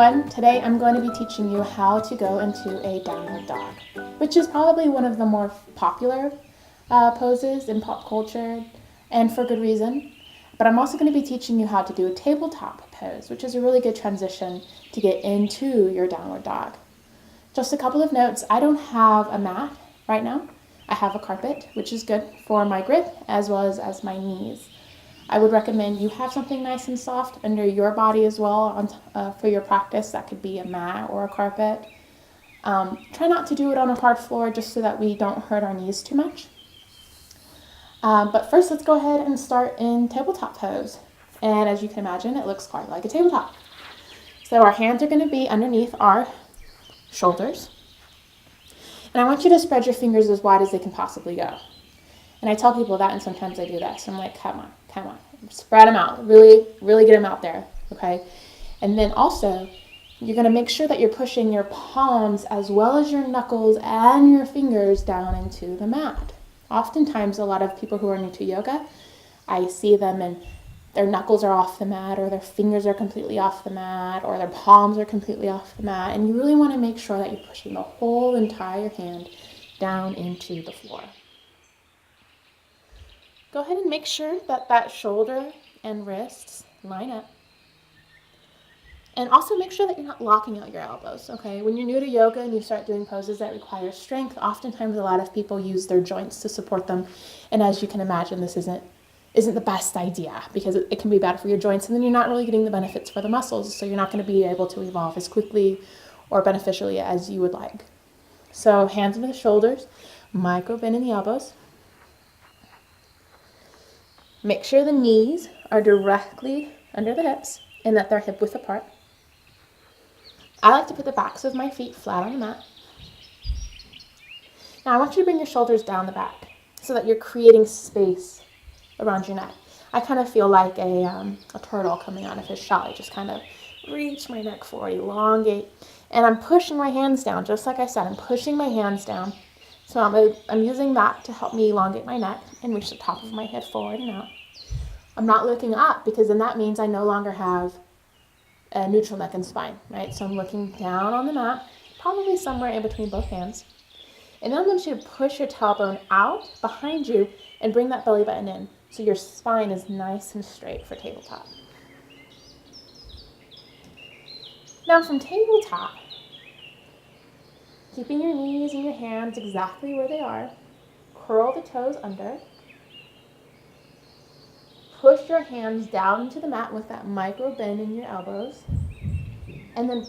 everyone. Today I'm going to be teaching you how to go into a downward dog, which is probably one of the more popular poses in pop culture, and for good reason. But I'm also going to be teaching you how to do a tabletop pose, which is a really good transition to get into your downward dog. Just a couple of notes. I don't have a mat right now. I have a carpet, which is good for my grip as well as my knees. I would recommend you have something nice and soft under your body as well for your practice. That could be a mat or a carpet. Try not to do it on a hard floor just so that we don't hurt our knees too much. But first, let's go ahead and start in tabletop pose. And as you can imagine, it looks quite like a tabletop. So our hands are going to be underneath our shoulders. And I want you to spread your fingers as wide as they can possibly go. And I tell people that, and sometimes I do this. I'm like, come on. Spread them out. Really, really get them out there, okay? And then also, you're going to make sure that you're pushing your palms as well as your knuckles and your fingers down into the mat. Oftentimes, a lot of people who are new to yoga, I see them and their knuckles are off the mat, or their fingers are completely off the mat, or their palms are completely off the mat. And you really want to make sure that you're pushing the whole entire hand down into the floor. Go ahead and make sure that shoulder and wrists line up. And also make sure that you're not locking out your elbows, okay? When you're new to yoga and you start doing poses that require strength, oftentimes a lot of people use their joints to support them. And as you can imagine, this isn't the best idea because it can be bad for your joints, and then you're not really getting the benefits for the muscles, so you're not going to be able to evolve as quickly or beneficially as you would like. So hands under the shoulders, micro bend in the elbows. Make sure the knees are directly under the hips and that they're hip width apart. I like to put the backs of my feet flat on the mat. Now I want you to bring your shoulders down the back so that you're creating space around your neck. I kind of feel like a turtle coming out of his shell. I just kind of reach my neck forward, elongate, and I'm pushing my hands down, just like I said. I'm pushing my hands down. So I'm using that to help me elongate my neck and reach the top of my head forward and out. I'm not looking up because then that means I no longer have a neutral neck and spine, right? So I'm looking down on the mat, probably somewhere in between both hands. And then I want you to push your tailbone out behind you and bring that belly button in so your spine is nice and straight for tabletop. Now from tabletop, keeping your knees and your hands exactly where they are, curl the toes under. Push your hands down into the mat with that micro bend in your elbows. And then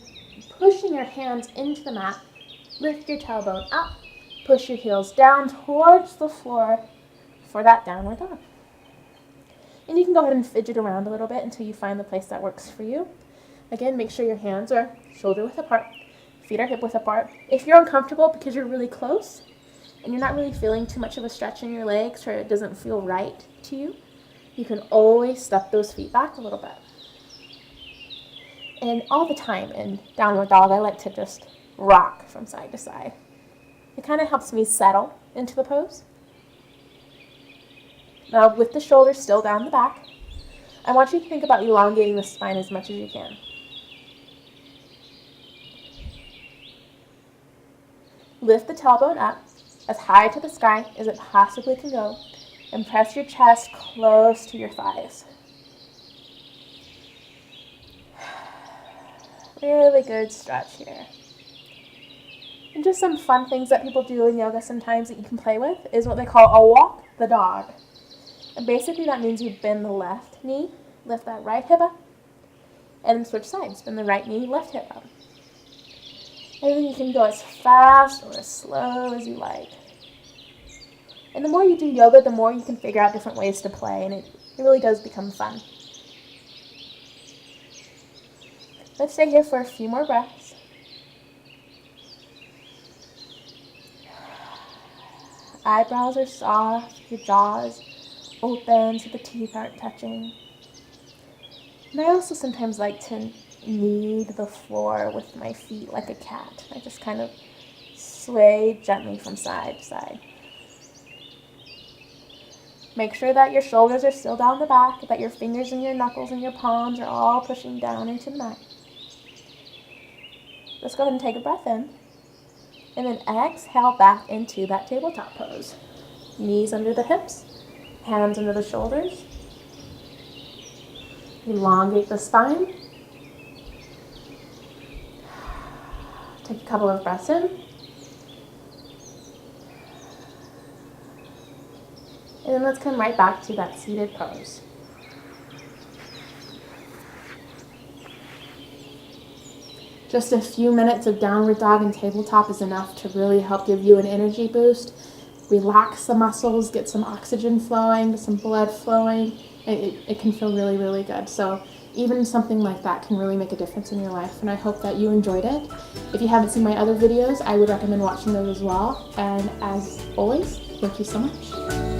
pushing your hands into the mat, lift your tailbone up, push your heels down towards the floor for that downward dog. And you can go ahead and fidget around a little bit until you find the place that works for you. Again, make sure your hands are shoulder width apart, feet are hip width apart. If you're uncomfortable because you're really close and you're not really feeling too much of a stretch in your legs or it doesn't feel right to you, you can always step those feet back a little bit. And all the time in downward dog, I like to just rock from side to side. It kind of helps me settle into the pose. Now, with the shoulders still down the back, I want you to think about elongating the spine as much as you can. Lift the tailbone up as high to the sky as it possibly can go, and press your chest close to your thighs. Really good stretch here. And just some fun things that people do in yoga sometimes that you can play with is what they call a walk the dog. And basically that means you bend the left knee, lift that right hip up, and then switch sides. Bend the right knee, left hip up. And then you can go as fast or as slow as you like. And the more you do yoga, the more you can figure out different ways to play, and it really does become fun. Let's stay here for a few more breaths. Eyebrows are soft, your jaws open so the teeth aren't touching. And I also sometimes like to knead the floor with my feet like a cat. I just kind of sway gently from side to side. Make sure that your shoulders are still down the back, that your fingers and your knuckles and your palms are all pushing down into the mat. Let's go ahead and take a breath in. And then exhale back into that tabletop pose. Knees under the hips, hands under the shoulders. Elongate the spine. Take a couple of breaths in. And then let's come right back to that seated pose. Just a few minutes of downward dog and tabletop is enough to really help give you an energy boost, relax the muscles, get some oxygen flowing, some blood flowing. It can feel really, really good. So even something like that can really make a difference in your life, and I hope that you enjoyed it. If you haven't seen my other videos, I would recommend watching those as well. And as always, thank you so much.